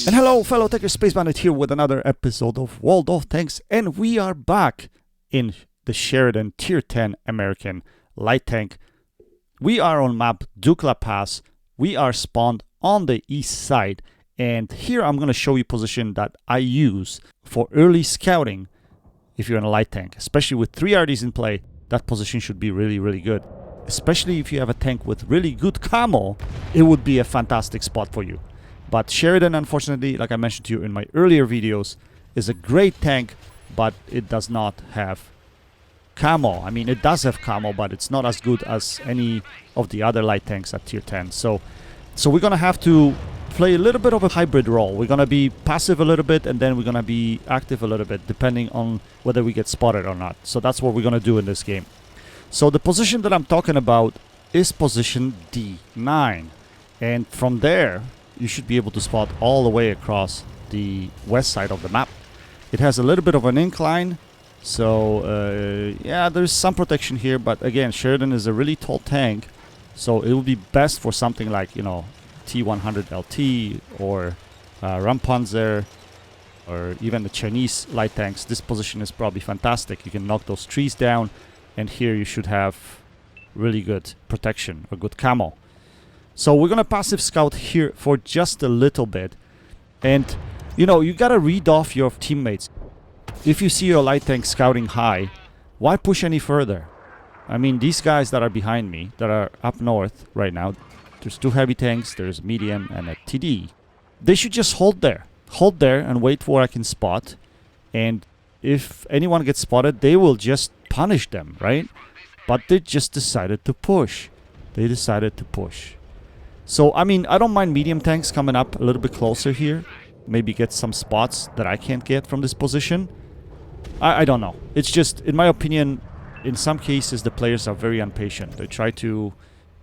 And hello, fellow Techers, Space Bandit here with another episode of World of Tanks, and we are back in the Sheridan Tier 10 American light tank. We are on map Dukla Pass. We are spawned on the east side, and here I'm going to show you position that I use for early scouting. If you're in a light tank, especially with 3 RDs in play, that position should be really good. Especially if you have a tank with really good camo, it would be a fantastic spot for you. But Sheridan, unfortunately, like I mentioned to you in my earlier videos, is a great tank, but it does not have camo. I mean, it does have camo, but it's not as good as any of the other light tanks at tier 10. So we're gonna have to play a little bit of a hybrid role. We're gonna be passive a little bit, and then we're gonna be active a little bit, depending on whether we get spotted or not. So that's what we're gonna do in this game. So the position that I'm talking about is position D9, and from there you should be able to spot all the way across the west side of the map. It has a little bit of an incline, so yeah, there's some protection here, but again, Sheridan is a really tall tank, so it would be best for something like, you know, T100 LT or Rampanzer or even the Chinese light tanks. This position is probably fantastic. You can knock those trees down, and here you should have really good protection or good camo. So we're gonna passive scout here for just a little bit, and you know, you gotta read off your teammates. If you see your light tank scouting high, why push any further? I mean, these guys that are behind me, that are up north right now, there's 2 heavy tanks, there's a medium and a TD. They should just hold there and wait for what I can spot, and if anyone gets spotted, they will just punish them, right? But they just decided to push. So, I mean, I don't mind medium tanks coming up a little bit closer here. Maybe get some spots that I can't get from this position. I don't know. It's just, in my opinion, in some cases, the players are very impatient. They try to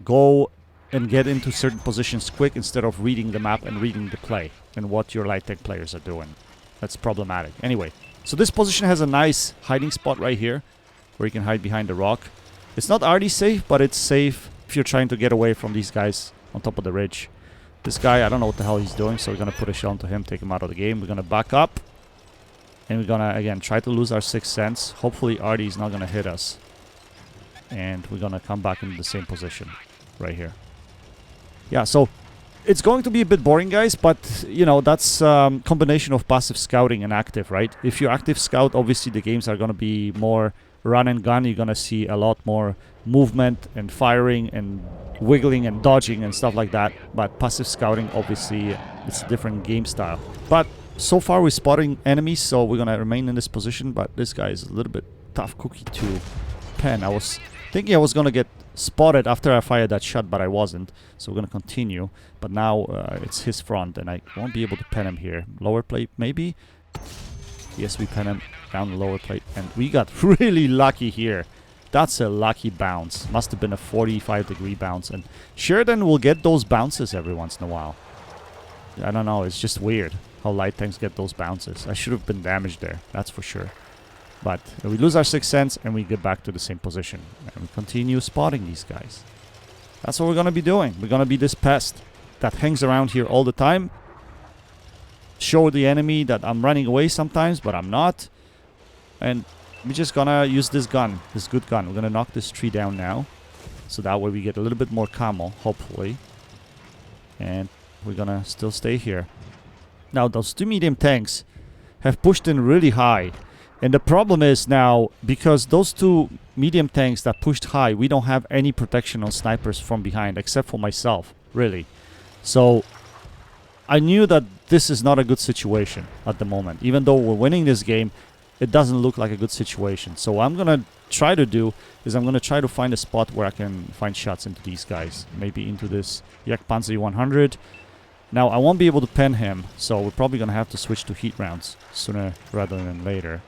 go and get into certain positions quick instead of reading the map and reading the play and what your light tank players are doing. That's problematic. Anyway, so this position has a nice hiding spot right here where you can hide behind the rock. It's not already safe, but it's safe if you're trying to get away from these guys on top of the ridge. This guy, I don't know what the hell he's doing, so we're gonna put a shell into him, take him out of the game. We're gonna back up, and we're gonna again try to lose our 6th sense. Hopefully RD is not gonna hit us, and we're gonna come back into the same position right here. Yeah, so it's going to be a bit boring, guys, but you know, that's combination of passive scouting and active, right? If you active scout, obviously the games are gonna be more run and gun. You're gonna see a lot more movement and firing and wiggling and dodging and stuff like that. But passive scouting, obviously, it's a different game style. But so far we're spotting enemies, so we're gonna remain in this position. But this guy is a little bit tough cookie to pen. I was thinking I was gonna get spotted after I fired that shot, but I wasn't. So we're gonna continue. But now it's his front, and I won't be able to pen him here. Lower plate, maybe? Yes, we pen him down the lower plate, and we got really lucky here. That's a lucky bounce. Must have been a 45-degree bounce, and Sheridan will get those bounces every once in a while. I don't know, it's just weird how light tanks get those bounces. I should have been damaged there, that's for sure. But we lose our 6th sense, and we get back to the same position, and we continue spotting these guys. That's what we're gonna be doing. We're gonna be this pest that hangs around here all the time. Show the enemy that I'm running away sometimes, but I'm not. And we're just gonna use this gun, this good gun. We're gonna knock this tree down now, so that way we get a little bit more camo, hopefully. And we're gonna still stay here. Now, those 2 medium tanks have pushed in really high. And the problem is now, because those 2 medium tanks that pushed high, we don't have any protection on snipers from behind, except for myself, really. So I knew that this is not a good situation at the moment. Even though we're winning this game, it doesn't look like a good situation. So what I'm gonna try to do is I'm gonna try to find a spot where I can find shots into these guys. Maybe into this XM551 100. Now, I won't be able to pen him, so we're probably gonna have to switch to heat rounds sooner rather than later.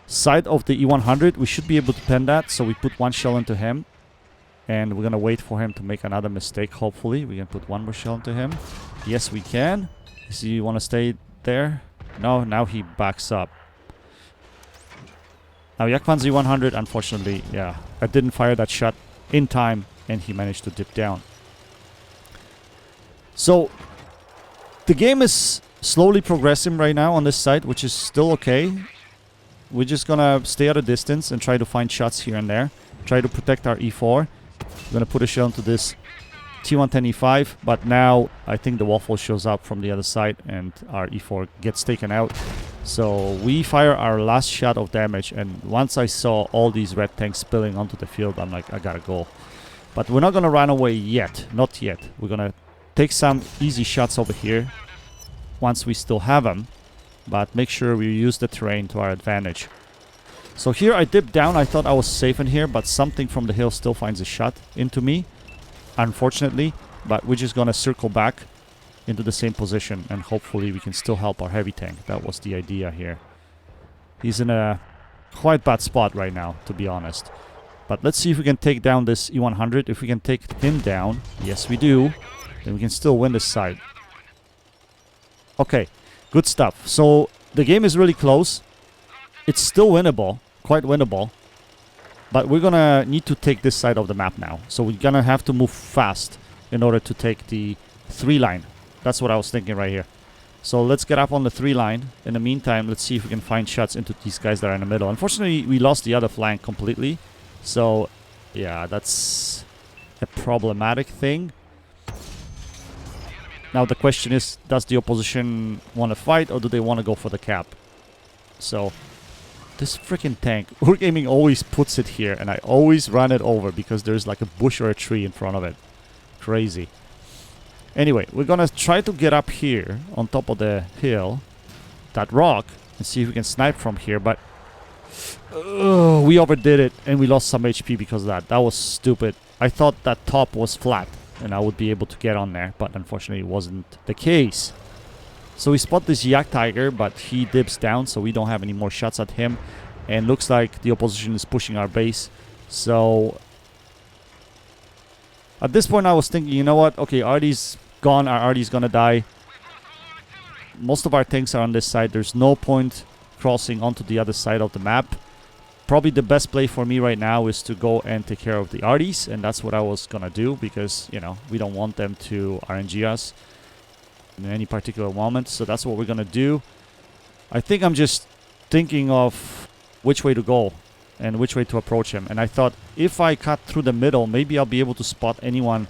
Side of the E100, we should be able to pen that, so we put 1 shell into him. And we're gonna wait for him to make another mistake, hopefully. We can put 1 more shell into him. Yes, we can. So you wanna stay there? No, now he backs up. Now, XM551 100, unfortunately, yeah, I didn't fire that shot in time, and he managed to dip down. So, the game is slowly progressing right now on this side, which is still okay. We're just gonna stay at a distance and try to find shots here and there. Try to protect our E4. We're gonna put a shell into this T110E5, but now I think the waffle shows up from the other side and our E4 gets taken out. So we fire our last shot of damage, and once I saw all these red tanks spilling onto the field, I'm like, I gotta go. But we're not gonna run away yet. Not yet. We're gonna take some easy shots over here once we still have them, but make sure we use the terrain to our advantage. So here I dipped down. I thought I was safe in here, but something from the hill still finds a shot into me, unfortunately. But we're just gonna circle back into the same position, and hopefully we can still help our heavy tank. That was the idea here. He's in a quite bad spot right now, to be honest. But let's see if we can take down this E100. If we can take him down, yes we do, then we can still win this side. Okay, good stuff. So the game is really close. It's still winnable, quite winnable. But we're gonna need to take this side of the map now. So we're gonna have to move fast in order to take the 3 line. That's what I was thinking right here. So let's get up on the 3 line. In the meantime, let's see if we can find shots into these guys that are in the middle. Unfortunately, we lost the other flank completely. So, yeah, that's a problematic thing. Now the question is, does the opposition want to fight or do they want to go for the cap? So, this freaking tank, Wargaming always puts it here and I always run it over because there's like a bush or a tree in front of it. Crazy. Anyway, we're gonna try to get up here on top of the hill, that rock, and see if we can snipe from here, but we overdid it and we lost some HP because of that. That was stupid. I thought that top was flat and I would be able to get on there, but unfortunately it wasn't the case. So we spot this Yak Tiger, but he dips down, so we don't have any more shots at him, and looks like the opposition is pushing our base. So at this point I was thinking, you know what, okay, Artie's gone, our Artie's gonna die. Most of our tanks are on this side. There's no point crossing onto the other side of the map. Probably the best play for me right now is to go and take care of the Arties, and that's what I was gonna do because, you know, we don't want them to RNG us in any particular moment. So that's what we're gonna do. I think I'm just thinking of which way to go and which way to approach him. And I thought if I cut through the middle, maybe I'll be able to spot anyone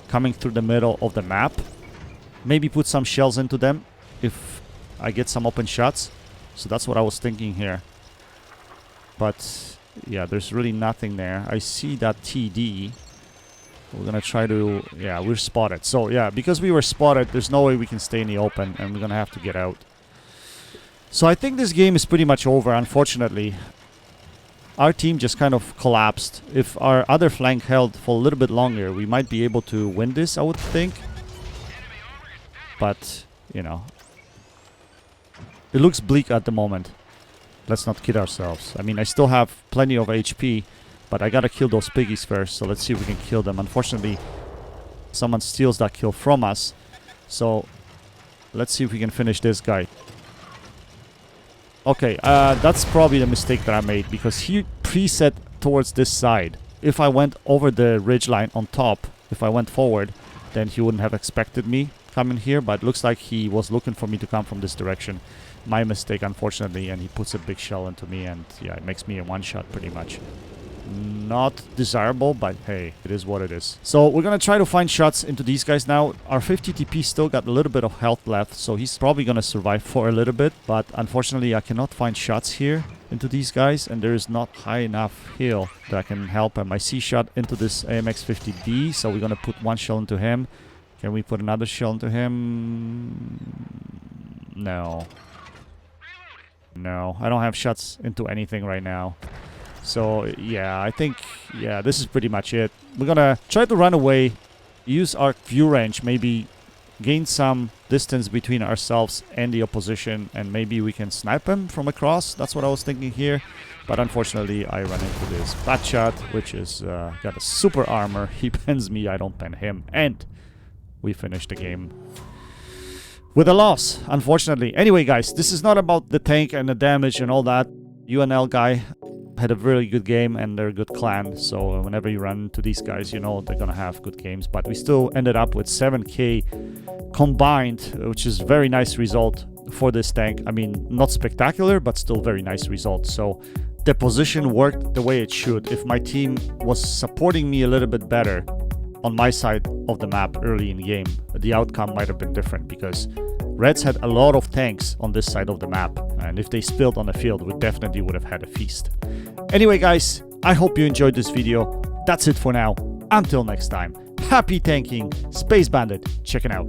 coming through the middle of the map. Maybe put some shells into them if I get some open shots. So that's what I was thinking here. But yeah, there's really nothing there. I see that TD. We're gonna try to... yeah, we're spotted. So yeah, because we were spotted, there's no way we can stay in the open and we're gonna have to get out. So I think this game is pretty much over, unfortunately. Our team just kind of collapsed. If our other flank held for a little bit longer, we might be able to win this, I would think. But, you know, it looks bleak at the moment. Let's not kid ourselves. I mean, I still have plenty of HP, but I gotta kill those piggies first. So let's see if we can kill them. Unfortunately, someone steals that kill from us. So let's see if we can finish this guy. Okay, that's probably the mistake that I made because he preset towards this side. If I went over the ridge line on top, if I went forward, then he wouldn't have expected me coming here, but it looks like he was looking for me to come from this direction. My mistake, unfortunately, and he puts a big shell into me, and yeah, it makes me a one-shot pretty much. Not desirable, but hey, it is what it is. So we're gonna try to find shots into these guys now. Our 50 TP still got a little bit of health left, so he's probably gonna survive for a little bit, but unfortunately I cannot find shots here into these guys, and there is not high enough heal that I can help him. I see shot into this AMX-50D, so we're gonna put one shell into him. Can we put another shell into him? No. No, I don't have shots into anything right now. So, yeah, I think, yeah, this is pretty much it. We're gonna try to run away, use our view range, maybe gain some distance between ourselves and the opposition, and maybe we can snipe him from across. That's what I was thinking here. But unfortunately, I run into this bad shot, which is got a super armor. He pens me, I don't pen him, and we finish the game with a loss, unfortunately. Anyway, guys, this is not about the tank and the damage and all that. UNL guy, had a really good game, and they're a good clan, so whenever you run into these guys, you know they're gonna have good games. But we still ended up with 7k combined, which is very nice result for this tank. I mean, not spectacular, but still very nice result. So the position worked the way it should. If my team was supporting me a little bit better on my side of the map early in game, the outcome might have been different, because Reds had a lot of tanks on this side of the map, and if they spilled on the field, we definitely would have had a feast. Anyway guys, I hope you enjoyed this video. That's it for now. Until next time, happy tanking, Space Bandit, checking out.